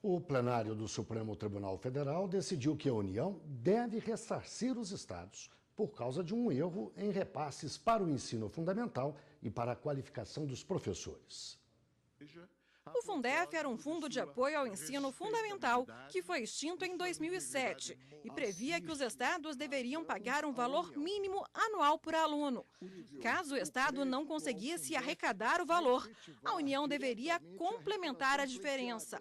O plenário do Supremo Tribunal Federal decidiu que a União deve ressarcir os estados por causa de um erro em repasses para o ensino fundamental e para a qualificação dos professores. O Fundef era um fundo de apoio ao ensino fundamental que foi extinto em 2007 e previa que os estados deveriam pagar um valor mínimo anual por aluno. Caso o estado não conseguisse arrecadar o valor, a União deveria complementar a diferença.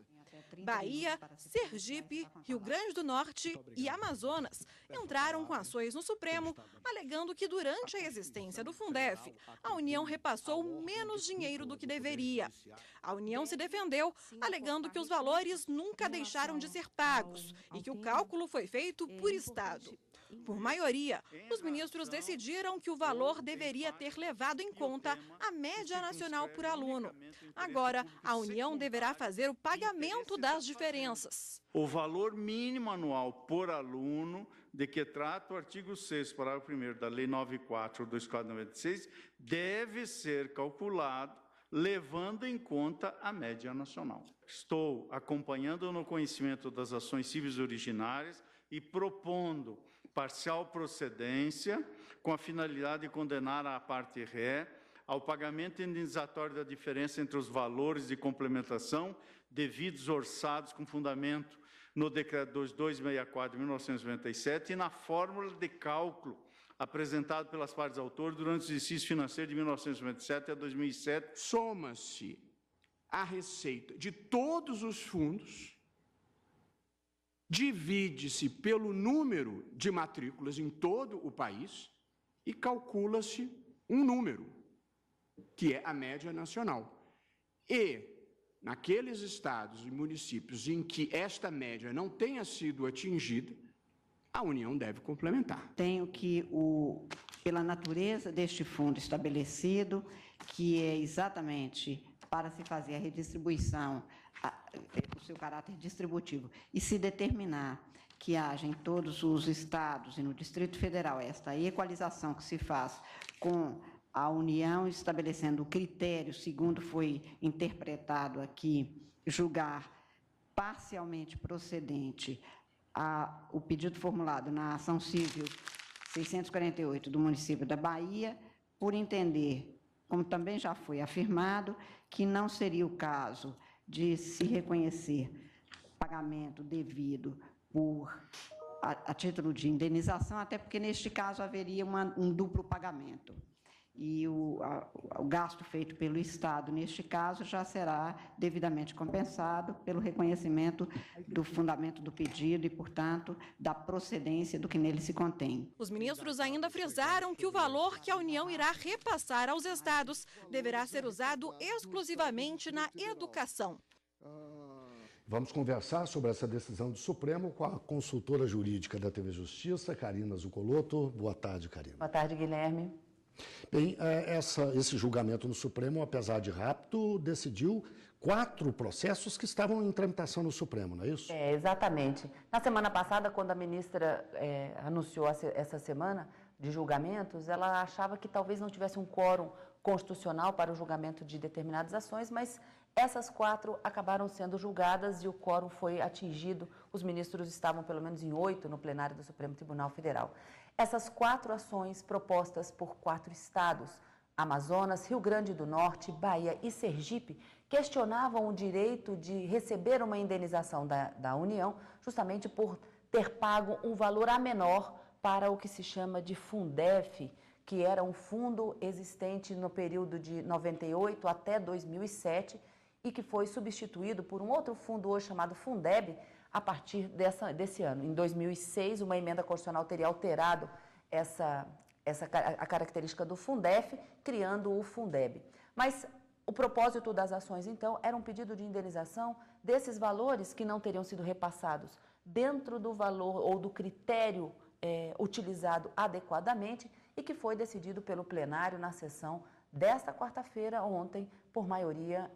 Bahia, Sergipe, Rio Grande do Norte e Amazonas entraram com ações no Supremo, alegando que durante a existência do Fundef, a União repassou menos dinheiro do que deveria. A União se defendeu, alegando que os valores nunca deixaram de ser pagos e que o cálculo foi feito por estado. Por maioria, os ministros decidiram que o valor deveria ter levado em conta a média nacional por aluno. Agora, a União deverá fazer o pagamento das diferenças. O valor mínimo anual por aluno, de que trata o artigo 6º, parágrafo 1º da Lei 9.4/2496, deve ser calculado levando em conta a média nacional. Estou acompanhando no conhecimento das ações civis originárias e propondo parcial procedência com a finalidade de condenar a parte ré ao pagamento indenizatório da diferença entre os valores de complementação devidos orçados com fundamento no Decreto 2264 de 1997 e na fórmula de cálculo apresentado pelas partes autores durante o exercício financeiro de 1997 a 2007. Soma-se a receita de todos os fundos, divide-se pelo número de matrículas em todo o país e calcula-se um número, que é a média nacional. E, naqueles estados e municípios em que esta média não tenha sido atingida, a União deve complementar. Tenho que, pela natureza deste fundo estabelecido, que é exatamente para se fazer a redistribuição, o seu caráter distributivo, e se determinar que haja em todos os estados e no Distrito Federal esta equalização que se faz com a União estabelecendo o critério, segundo foi interpretado aqui, julgar parcialmente procedente o pedido formulado na ação civil 648 do município da Bahia, por entender, como também já foi afirmado, que não seria o caso de se reconhecer pagamento devido a título de indenização, até porque, neste caso, haveria um duplo pagamento. E o gasto feito pelo Estado, neste caso, já será devidamente compensado pelo reconhecimento do fundamento do pedido e, portanto, da procedência do que nele se contém. Os ministros ainda frisaram que o valor que a União irá repassar aos estados deverá ser usado exclusivamente na educação. Vamos conversar sobre essa decisão do Supremo com a consultora jurídica da TV Justiça, Karina Zucolotto. Boa tarde, Karina. Boa tarde, Guilherme. Bem, esse julgamento no Supremo, apesar de rápido, decidiu 4 processos que estavam em tramitação no Supremo, não é isso? Exatamente. Na semana passada, quando a ministra anunciou essa semana de julgamentos, ela achava que talvez não tivesse um quórum constitucional para o julgamento de determinadas ações, mas essas 4 acabaram sendo julgadas e o quórum foi atingido. Os ministros estavam pelo menos em 8 no plenário do Supremo Tribunal Federal. Essas 4 ações propostas por 4 estados, Amazonas, Rio Grande do Norte, Bahia e Sergipe, questionavam o direito de receber uma indenização da União, justamente por ter pago um valor a menor para o que se chama de Fundef, que era um fundo existente no período de 98 até 2007 e que foi substituído por um outro fundo hoje chamado Fundeb, a partir desse ano. Em 2006, uma emenda constitucional teria alterado a característica do Fundef, criando o Fundeb. Mas o propósito das ações, então, era um pedido de indenização desses valores que não teriam sido repassados dentro do valor ou do critério utilizado adequadamente e que foi decidido pelo plenário na sessão desta quarta-feira, ontem, por maioria,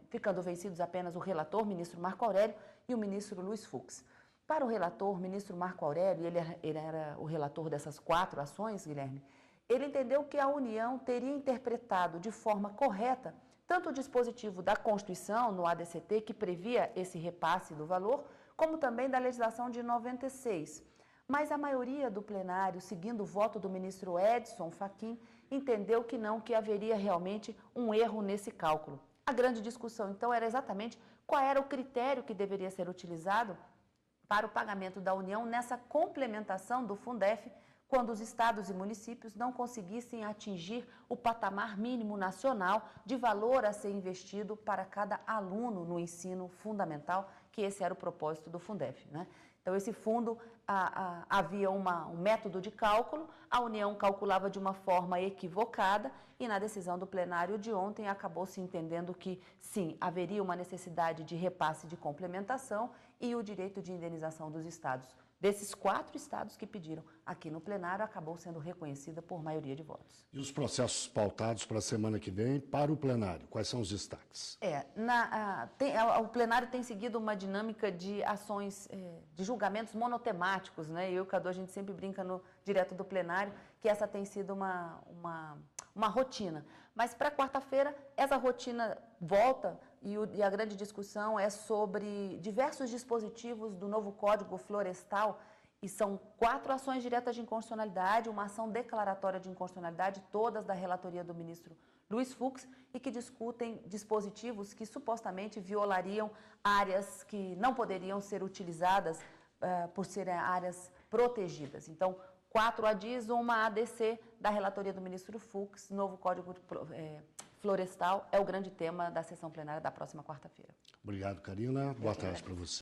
ficando vencidos apenas o relator, ministro Marco Aurélio, e o ministro Luiz Fux. Para o relator, ministro Marco Aurélio, ele era o relator dessas 4 ações, Guilherme, ele entendeu que a União teria interpretado de forma correta tanto o dispositivo da Constituição, no ADCT, que previa esse repasse do valor, como também da legislação de 96. Mas a maioria do plenário, seguindo o voto do ministro Edson Fachin, entendeu que não, que haveria realmente um erro nesse cálculo. A grande discussão, então, era exatamente qual era o critério que deveria ser utilizado para o pagamento da União nessa complementação do Fundef, quando os estados e municípios não conseguissem atingir o patamar mínimo nacional de valor a ser investido para cada aluno no ensino fundamental, que esse era o propósito do Fundef, né? Então, esse fundo, havia um método de cálculo, a União calculava de uma forma equivocada e na decisão do plenário de ontem acabou se entendendo que, sim, haveria uma necessidade de repasse de complementação e o direito de indenização dos estados. Desses 4 estados que pediram aqui no plenário, acabou sendo reconhecida por maioria de votos. E os processos pautados para a semana que vem para o plenário, quais são os destaques? O plenário tem seguido uma dinâmica de ações, de julgamentos monotemáticos, né? Eu e o Cadu, a gente sempre brinca direto do plenário, que essa tem sido uma rotina. Mas para quarta-feira, essa rotina volta e a grande discussão é sobre diversos dispositivos do novo Código Florestal, e são 4 ações diretas de inconstitucionalidade, uma ação declaratória de inconstitucionalidade, todas da relatoria do ministro Luiz Fux, e que discutem dispositivos que supostamente violariam áreas que não poderiam ser utilizadas por serem áreas protegidas. Então, 4 ADIs, uma ADC da relatoria do ministro Fux, novo Código Florestal, é o grande tema da sessão plenária da próxima quarta-feira. Obrigado, Karina. Boa tarde para você.